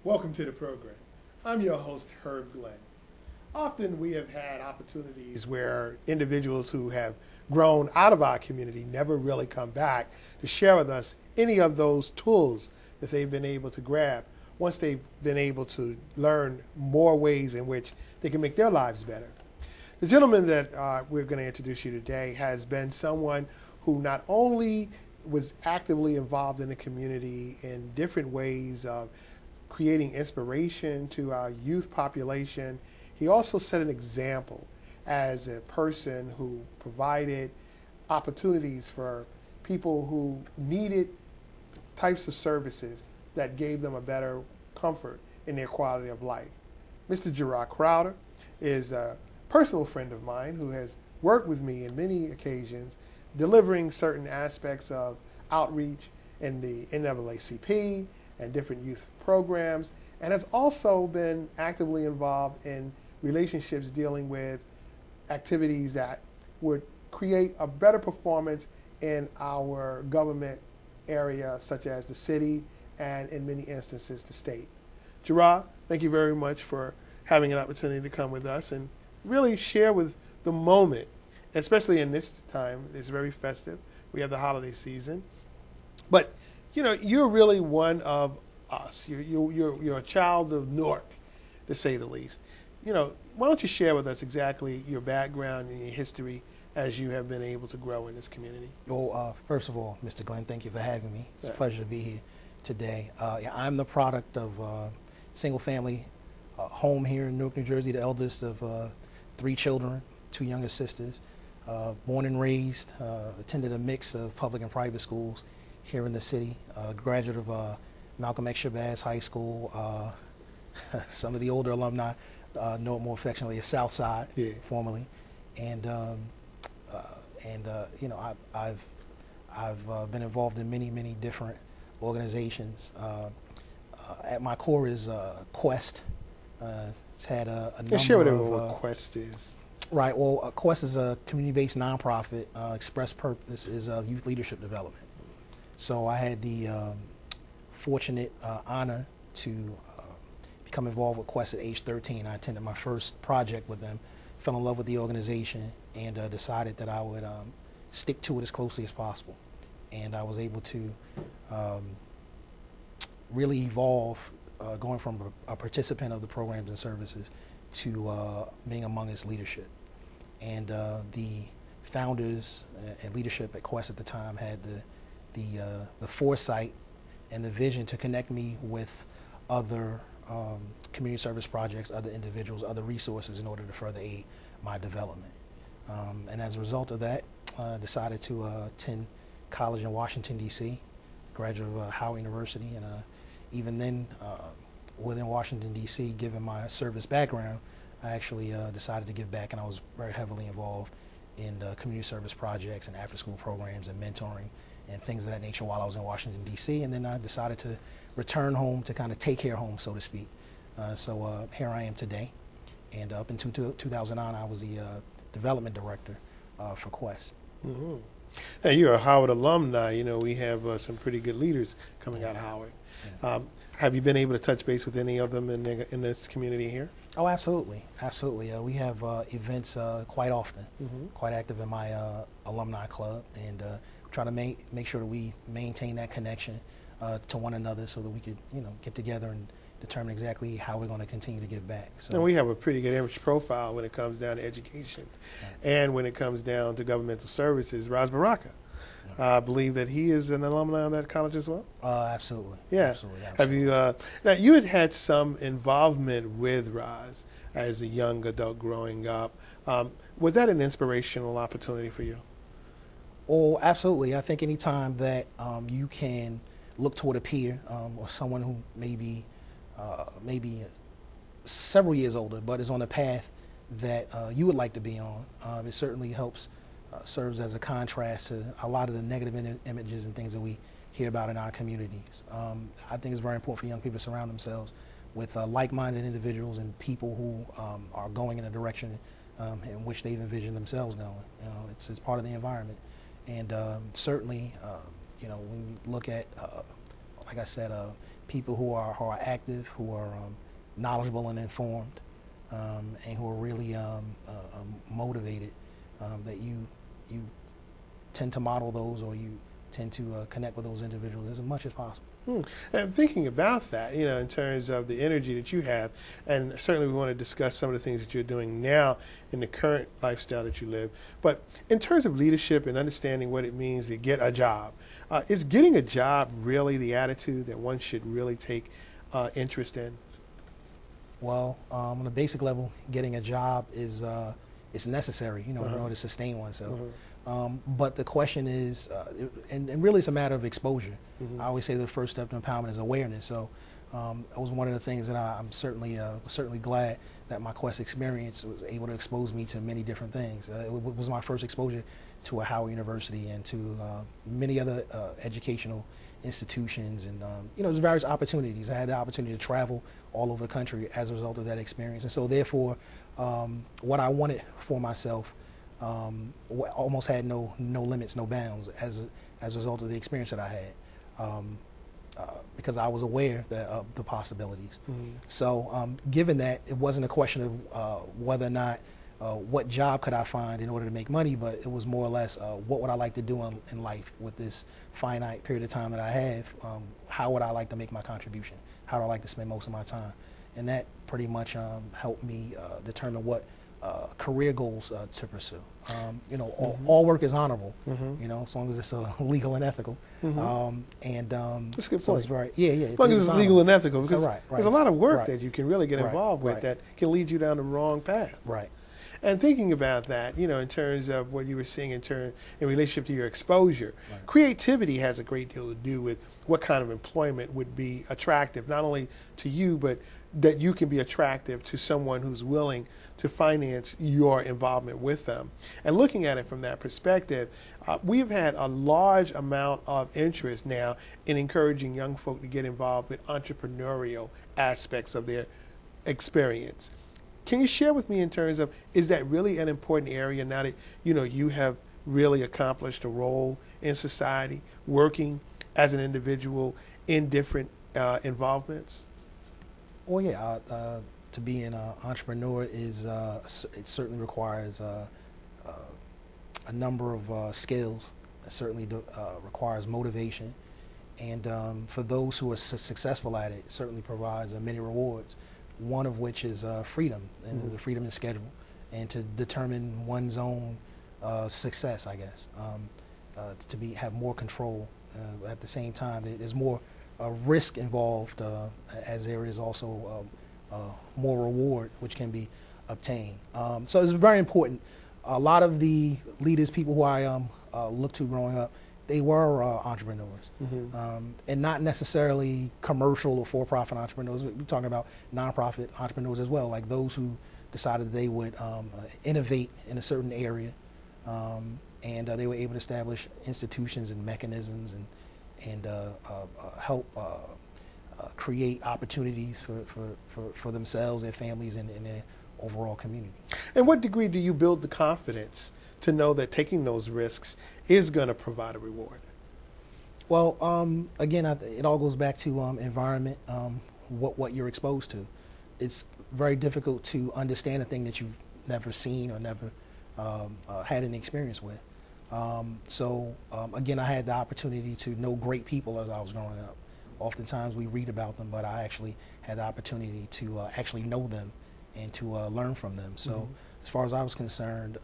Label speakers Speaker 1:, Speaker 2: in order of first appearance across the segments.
Speaker 1: Welcome to the program. I'm your host, Herb Glenn. Often we have had opportunities where individuals who have grown out of our community never really come back to share with us any of those tools that they've been able to grab once they've been able to learn more ways in which they can make their lives better. The gentleman that we're going to introduce you today has been someone who not only was actively involved in the community in different ways of creating inspiration to our youth population, he also set an example as a person who provided opportunities for people who needed types of services that gave them a better comfort in their quality of life. Mr. Jarrah Crowder is a personal friend of mine who has worked with me in many occasions delivering certain aspects of outreach in the NAACP and different youth programs, and has also been actively involved in relationships dealing with activities that would create a better performance in our government area, such as the city and in many instances the state. Jarrah, thank you very much for having an opportunity to come with us and really share with the moment, especially in this time. It's very festive. We have the holiday season. But you know, you're really one of us. You're a child of Newark, to say the least. You know, why don't you share with us exactly your background and your history as you have been able to grow in this community?
Speaker 2: Well, first of all, Mr. Glenn, thank you for having me. It's a pleasure to be here today. Yeah, I'm the product of single-family home here in Newark, New Jersey, the eldest of 3 children, 2 younger sisters. Born and raised, attended a mix of public and private schools here in the city. Graduate of Malcolm X Shabazz High School. Some of the older alumni know it more affectionately as Southside, formerly, and you know, I've been involved in many different organizations. At my core is Quest. It's had a number
Speaker 1: share with
Speaker 2: of
Speaker 1: what Quest is.
Speaker 2: Right. Well, Quest is a community-based nonprofit. Express purpose is youth leadership development. So I had the fortunate honor to become involved with Quest at age 13. I attended my first project with them, fell in love with the organization, and decided that I would stick to it as closely as possible. And I was able to really evolve, going from a participant of the programs and services to being among its leadership. And the founders and leadership at Quest at the time had the foresight and the vision to connect me with other community service projects, other individuals, other resources in order to further aid my development. And as a result of that, I decided to attend college in Washington, D.C., graduate of Howard University. And even then, within Washington, D.C., given my service background, I actually decided to give back, and I was very heavily involved in community service projects and after-school programs and mentoring and things of that nature while I was in Washington, D.C. And then I decided to return home to kind of take care home, so to speak. So here I am today. And up until 2009, I was the development director for Quest.
Speaker 1: Mm-hmm. Now, you're a Howard alumni. You know, we have some pretty good leaders coming out of Howard. Yeah. Have you been able to touch base with any of them in this community here?
Speaker 2: Oh, absolutely. Absolutely. We have events quite often, quite active in my alumni club, and try to make sure that we maintain that connection to one another so that we could, you know, get together and determine exactly how we're going to continue to give back. So,
Speaker 1: and we have a pretty good image profile when it comes down to education, and when it comes down to governmental services. Ras Baraka, I believe that he is an alumni of that college as well.
Speaker 2: Absolutely.
Speaker 1: Yeah.
Speaker 2: Absolutely.
Speaker 1: Have you? Now, you had some involvement with Ras as a young adult growing up. Was that an inspirational opportunity for you?
Speaker 2: Oh, absolutely. I think any time that you can look toward a peer or someone who maybe several years older, but is on a path that you would like to be on. It certainly helps, serves as a contrast to a lot of the negative images and things that we hear about in our communities. I think it's very important for young people to surround themselves with like-minded individuals and people who are going in a direction in which they've envisioned themselves going. It's part of the environment. And certainly, when you look at, like I said, people who are active, who are knowledgeable and informed, and who are really motivated, that you tend to model those, or you tend to connect with those individuals as much as possible.
Speaker 1: And thinking about that, in terms of the energy that you have, and certainly we want to discuss some of the things that you're doing now in the current lifestyle that you live, but in terms of leadership and understanding what it means to get a job, is getting a job really the attitude that one should really take interest in?
Speaker 2: Well, on a basic level, getting a job is it's necessary, in order to sustain oneself. But the question is, and really it's a matter of exposure. I always say the first step to empowerment is awareness. So that was one of the things that I'm certainly glad that my Quest experience was able to expose me to many different things. It was my first exposure to a Howard University and to many other educational institutions, and there's various opportunities. I had the opportunity to travel all over the country as a result of that experience, and so therefore what I wanted for myself almost had no limits, no bounds as a result of the experience that I had, because I was aware of the possibilities. So given that, it wasn't a question of whether or not what job could I find in order to make money, but it was more or less what would I like to do in life with this finite period of time that I have. How would I like to make my contribution? How do I like to spend most of my time? And that pretty much helped me determine what career goals to pursue. All work is honorable, as long as it's legal and ethical.
Speaker 1: That's a good
Speaker 2: so
Speaker 1: point.
Speaker 2: It's right. Yeah.
Speaker 1: As long as it's legal and ethical, because
Speaker 2: right.
Speaker 1: there's a lot of work
Speaker 2: Right.
Speaker 1: that you can really get involved with that can lead you down the wrong path.
Speaker 2: Right.
Speaker 1: And thinking about that, in terms of what you were seeing in relationship to your exposure,
Speaker 2: Right.
Speaker 1: creativity has a great deal to do with what kind of employment would be attractive, not only to you, but that you can be attractive to someone who's willing to finance your involvement with them. And looking at it from that perspective, we've had a large amount of interest now in encouraging young folk to get involved with entrepreneurial aspects of their experience. Can you share with me in terms of, is that really an important area now that you have really accomplished a role in society, working as an individual in different involvements?
Speaker 2: Well, yeah. To be an entrepreneur it certainly requires a number of skills. It certainly requires motivation, and for those who are successful at it, it certainly provides many rewards. One of which is freedom, and the freedom to schedule, and to determine one's own success, I guess, to have more control. At the same time, there's more risk involved, as there is also more reward which can be obtained. So it's very important. A lot of the leaders, people who I looked to growing up, they were entrepreneurs, and not necessarily commercial or for-profit entrepreneurs. We're talking about nonprofit entrepreneurs as well, like those who decided they would innovate in a certain area, and they were able to establish institutions and mechanisms and help create opportunities for themselves, their families, and their overall community.
Speaker 1: And what degree do you build the confidence to know that taking those risks is going to provide a reward?
Speaker 2: Well, again, it all goes back to environment, what you're exposed to. It's very difficult to understand a thing that you've never seen or never had any experience with. Again, I had the opportunity to know great people as I was growing up. Oftentimes we read about them, but I actually had the opportunity to actually know them and to learn from them. So as far as I was concerned,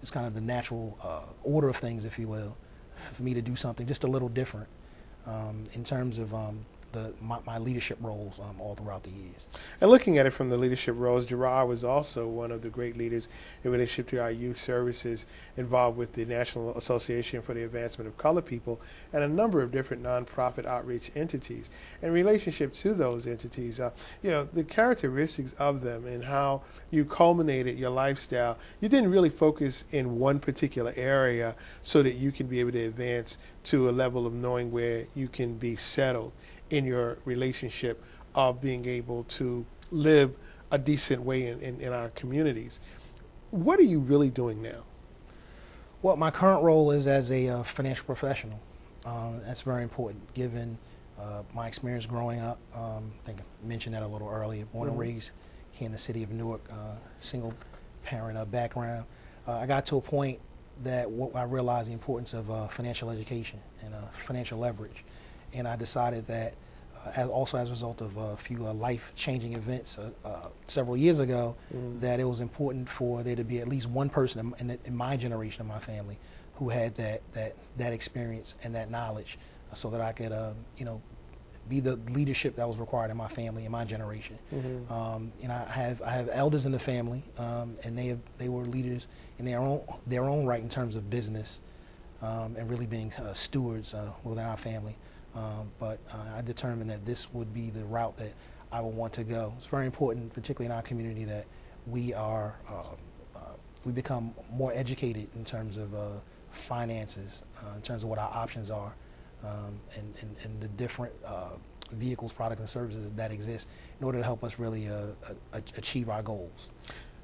Speaker 2: it's kind of the natural order of things, if you will, for me to do something just a little different in terms of my leadership roles all throughout the years.
Speaker 1: And looking at it from the leadership roles, Jarrah was also one of the great leaders in relationship to our youth services, involved with the National Association for the Advancement of Colored People and a number of different nonprofit outreach entities. In relationship to those entities, the characteristics of them and how you culminated your lifestyle, you didn't really focus in one particular area so that you can be able to advance to a level of knowing where you can be settled in your relationship of being able to live a decent way in our communities. What are you really doing now?
Speaker 2: Well, my current role is as a financial professional. That's very important given my experience growing up. I think I mentioned that a little earlier. Born and raised here in the city of Newark, single parent background. I got to a point that I realized the importance of financial education and financial leverage. And I decided that also as a result of a few life-changing events several years ago, that it was important for there to be at least one person in my generation of my family who had that experience and that knowledge, so that I could be the leadership that was required in my family in my generation. And I have elders in the family, and they were leaders in their own right in terms of business, and really being stewards within our family. But I determined that this would be the route that I would want to go. It's very important, particularly in our community, that we become more educated in terms of finances, in terms of what our options are, and the different vehicles, products, and services that exist in order to help us really achieve our goals.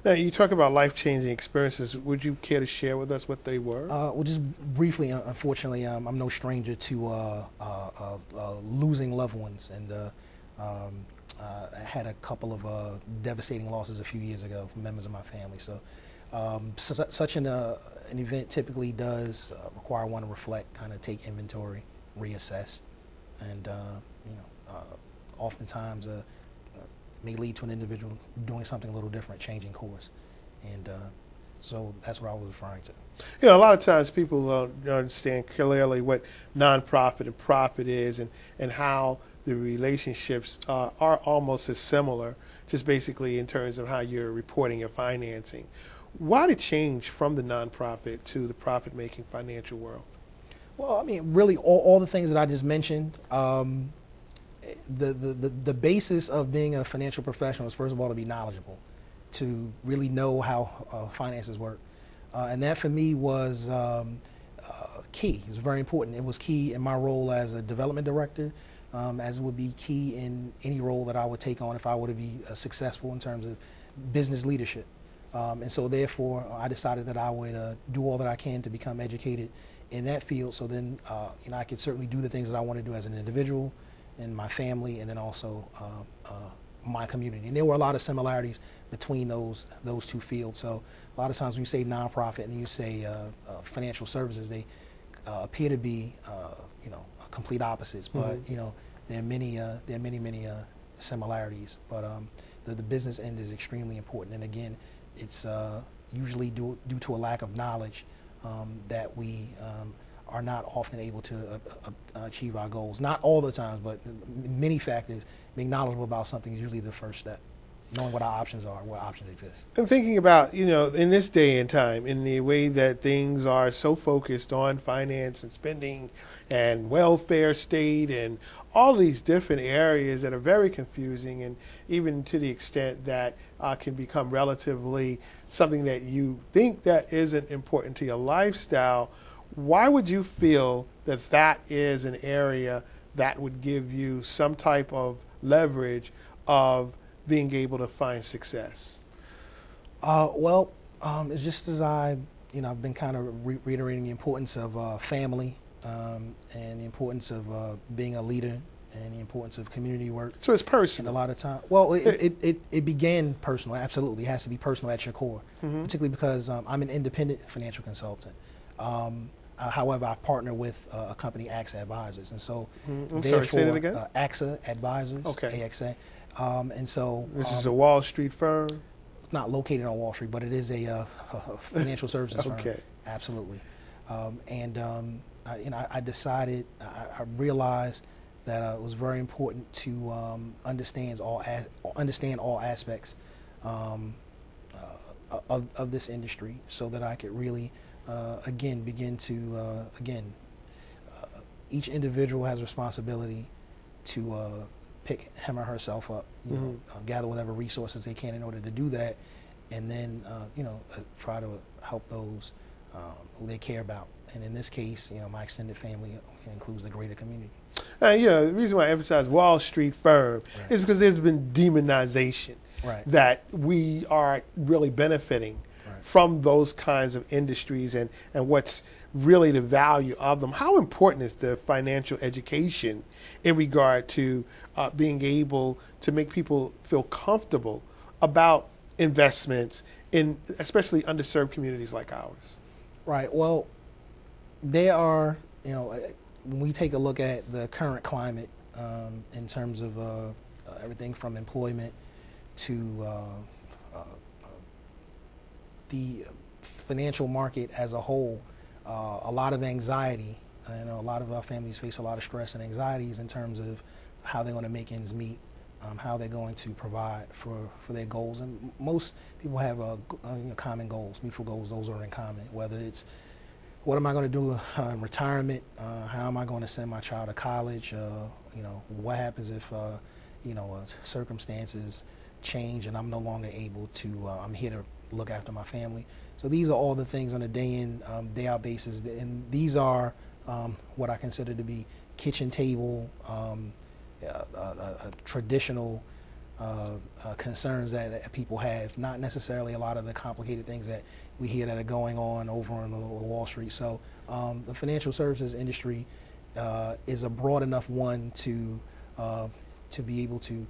Speaker 1: Now, you talk about life-changing experiences. Would you care to share with us what they were?
Speaker 2: Well, just briefly, unfortunately, I'm no stranger to losing loved ones, and I had a couple of devastating losses a few years ago from members of my family. So such an event typically does require one to reflect, kind of take inventory, reassess, and oftentimes may lead to an individual doing something a little different, changing course. And so that's what I was referring to.
Speaker 1: A lot of times people don't understand clearly what nonprofit and profit is, and how the relationships are almost as similar, just basically in terms of how you're reporting your financing. Why the change from the nonprofit to the profit-making financial world?
Speaker 2: Well, I mean, really all the things that I just mentioned. The basis of being a financial professional is, first of all, to be knowledgeable, to really know how finances work. And that for me was key. It was very important. It was key in my role as a development director, as it would be key in any role that I would take on if I were to be successful in terms of business leadership. And so therefore, I decided that I would do all that I can to become educated in that field, so then I could certainly do the things that I want to do as an individual, in my family, and then also my community. And there were a lot of similarities between those two fields. So a lot of times when you say nonprofit and then you say financial services, they appear to be complete opposites. But there are many similarities. But the business end is extremely important. And again, it's usually due to a lack of knowledge that we are not often able to achieve our goals. Not all the times, but many factors. Being knowledgeable about something is usually the first step. Knowing what our options are, what options exist.
Speaker 1: I'm thinking about, in this day and time, in the way that things are so focused on finance and spending and welfare state and all these different areas that are very confusing, and even to the extent that can become relatively something that you think that isn't important to your lifestyle. Why would you feel that that is an area that would give you some type of leverage of being able to find success?
Speaker 2: It's just as I've been kind of reiterating the importance of family and the importance of being a leader and the importance of community work.
Speaker 1: So it's personal.
Speaker 2: And a lot of time. Well, it began personal. Absolutely, it has to be personal at your core, particularly because I'm an independent financial consultant. However, I partner with a company, AXA Advisors, and so
Speaker 1: sorry, say that again.
Speaker 2: AXA Advisors,
Speaker 1: okay.
Speaker 2: AXA, and so
Speaker 1: this is a Wall Street firm.
Speaker 2: It's not located on Wall Street, but it is a financial services firm.
Speaker 1: Okay,
Speaker 2: absolutely. I decided, I realized that it was very important to understand all aspects of this industry, so that I could really again begin to each individual has responsibility to pick him or herself up, gather whatever resources they can in order to do that, and then try to help those who they care about. And in this case, my extended family includes the greater community.
Speaker 1: The reason why I emphasize Wall Street firm
Speaker 2: Right.
Speaker 1: is because there's been demonization
Speaker 2: Right.
Speaker 1: that we are really benefiting
Speaker 2: Right.
Speaker 1: from those kinds of industries and what's really the value of them. How important is the financial education in regard to being able to make people feel comfortable about investments in especially underserved communities like ours?
Speaker 2: Right. Well, there are, when we take a look at the current climate in terms of everything from employment to the financial market as a whole, a lot of anxiety. A lot of our families face a lot of stress and anxieties in terms of how they're going to make ends meet, how they're going to provide for their goals. And most people have common goals, mutual goals. Those are in common, whether it's what am I going to do in retirement, how am I going to send my child to college, what happens if circumstances change and I'm no longer able to, I'm here to look after my family. So these are all the things on a day in, day out basis, and these are what I consider to be kitchen table, traditional concerns that people have, not necessarily a lot of the complicated things that we hear that are going on over on Wall Street. So the financial services industry is a broad enough one to be able to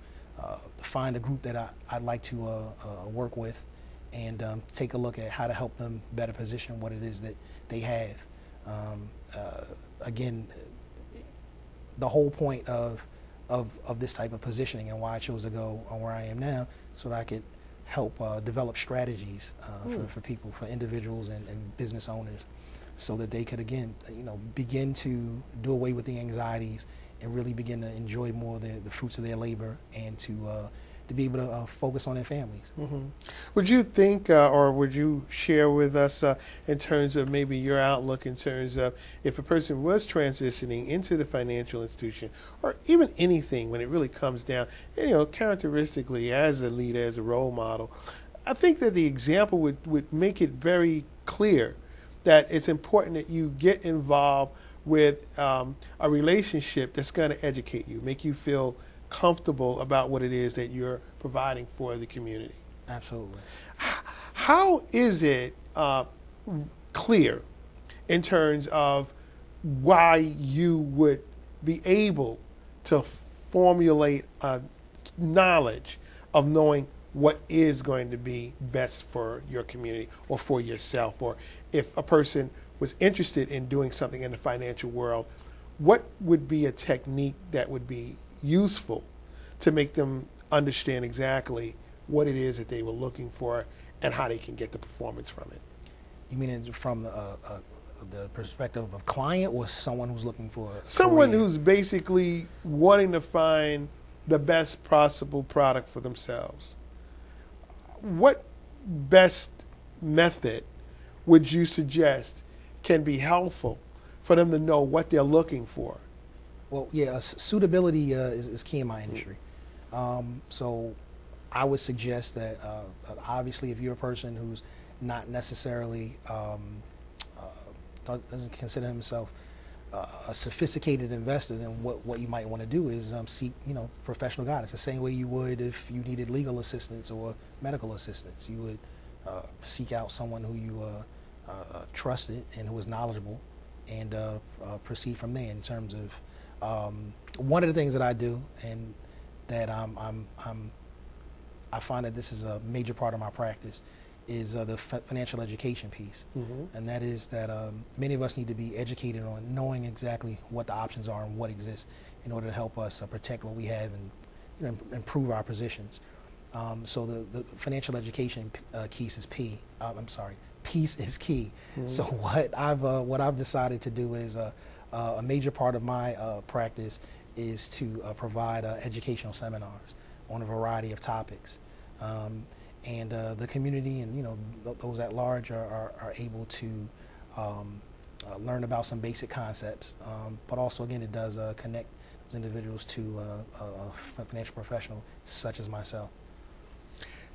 Speaker 2: find a group that I'd like to work with and take a look at how to help them better position what it is that they have. Again, the whole point of this type of positioning and why I chose to go on where I am now, so that I could help develop strategies for people, for individuals and business owners, so that they could again, begin to do away with the anxieties and really begin to enjoy more of the fruits of their labor, and to be able to focus on their families.
Speaker 1: Mm-hmm. Would you think, or would you share with us in terms of maybe your outlook in terms of if a person was transitioning into the financial institution, or even anything when it really comes down, characteristically as a leader, as a role model, I think that the example would make it very clear that it's important that you get involved with a relationship that's going to educate you, make you feel comfortable about what it is that you're providing for the community.
Speaker 2: Absolutely.
Speaker 1: How is it clear in terms of why you would be able to formulate a knowledge of knowing what is going to be best for your community or for yourself? Or if a person was interested in doing something in the financial world, what would be a technique that would be useful to make them understand exactly what it is that they were looking for and how they can get the performance from it? You
Speaker 2: mean from the perspective of client, or someone who's looking for
Speaker 1: someone
Speaker 2: career?
Speaker 1: Who's basically wanting to find the best possible product for themselves? What best method would you suggest can be helpful for them to know what they're looking for?
Speaker 2: Well, yeah, suitability is key in my industry. So I would suggest that obviously if you're a person who's not necessarily doesn't consider himself a sophisticated investor, then what you might want to do is seek professional guidance. The same way you would if you needed legal assistance or medical assistance. You would seek out someone who you trusted and who was knowledgeable, and proceed from there. In terms of one of the things that I do, and that I find that this is a major part of my practice, is the financial education piece. Mm-hmm. And that is that many of us need to be educated on knowing exactly what the options are and what exists in order to help us protect what we have and improve our positions. So the financial education piece is key. Piece is key. Mm-hmm. So what I've decided to do is a major part of my practice is to provide educational seminars on a variety of topics. And the community and those at large are able to learn about some basic concepts, but also again it does connect those individuals to a financial professional such as myself.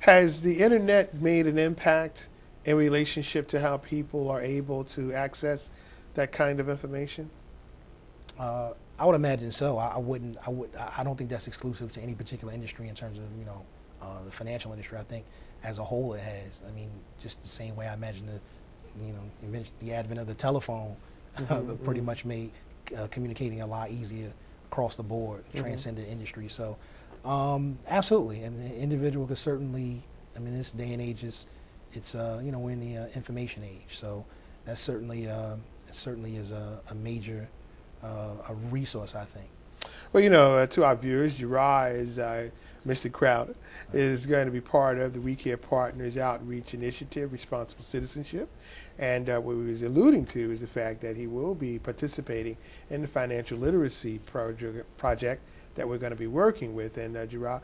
Speaker 1: Has the internet made an impact in relationship to how people are able to access that kind of information?
Speaker 2: I would imagine so. I don't think that's exclusive to any particular industry in terms of the financial industry. I think as a whole it has. I mean, just the same way I imagine the advent of the telephone pretty much made communicating a lot easier across the board, transcended industry. So absolutely, and the individual could certainly. I mean, this day and age it's we're in the information age. So that certainly is a major a resource, I think.
Speaker 1: Well, to our viewers, Jarrah is Mr. Crowder is going to be part of the We Care Partners Outreach Initiative, Responsible Citizenship. And what we was alluding to is the fact that he will be participating in the financial literacy project that we're going to be working with. And Jarrah,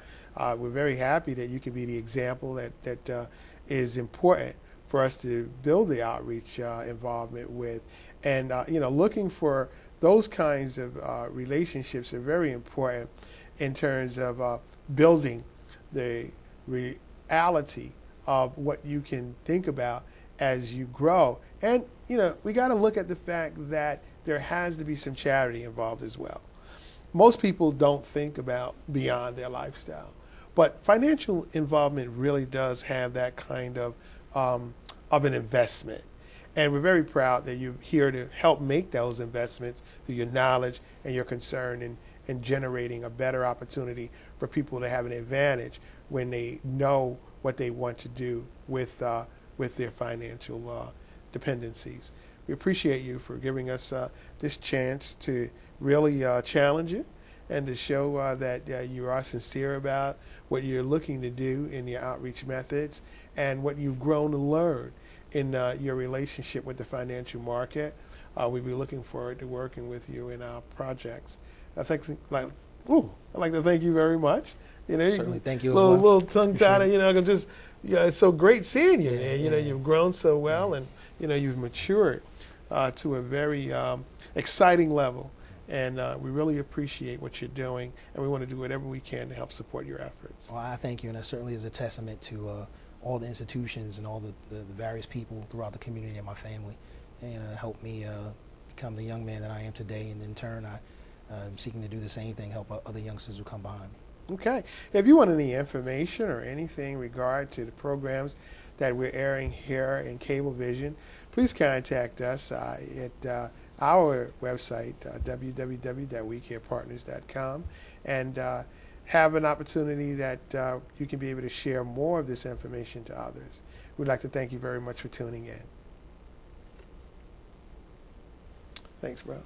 Speaker 1: we're very happy that you can be the example that is important for us to build the outreach involvement with. And, looking for those kinds of relationships are very important in terms of building the reality of what you can think about as you grow. And, we got to look at the fact that there has to be some charity involved as well. Most people don't think about beyond their lifestyle, but financial involvement really does have that kind of an investment. And we're very proud that you're here to help make those investments through your knowledge and your concern in generating a better opportunity for people to have an advantage when they know what they want to do with their financial dependencies. We appreciate you for giving us this chance to really challenge you and to show that you are sincere about what you're looking to do in your outreach methods and what you've grown to learn in your relationship with the financial market. We'll be looking forward to working with you in our projects. I'd like to thank you very much.
Speaker 2: Certainly, thank you as well.
Speaker 1: Little tongue-tied, I'm just, it's so great seeing you. You've grown so well, and you've matured to a very exciting level. And we really appreciate what you're doing, and we want to do whatever we can to help support your efforts.
Speaker 2: Well, I thank you, and that certainly is a testament to all the institutions and all the various people throughout the community and my family, and helped me become the young man that I am today. And in turn, I'm seeking to do the same thing, help other youngsters who come behind me.
Speaker 1: Okay. If you want any information or anything in regard to the programs that we're airing here in Cablevision, please contact us at our website, www.wecarepartners.com, and have an opportunity that you can be able to share more of this information to others. We'd like to thank you very much for tuning in. Thanks, bro.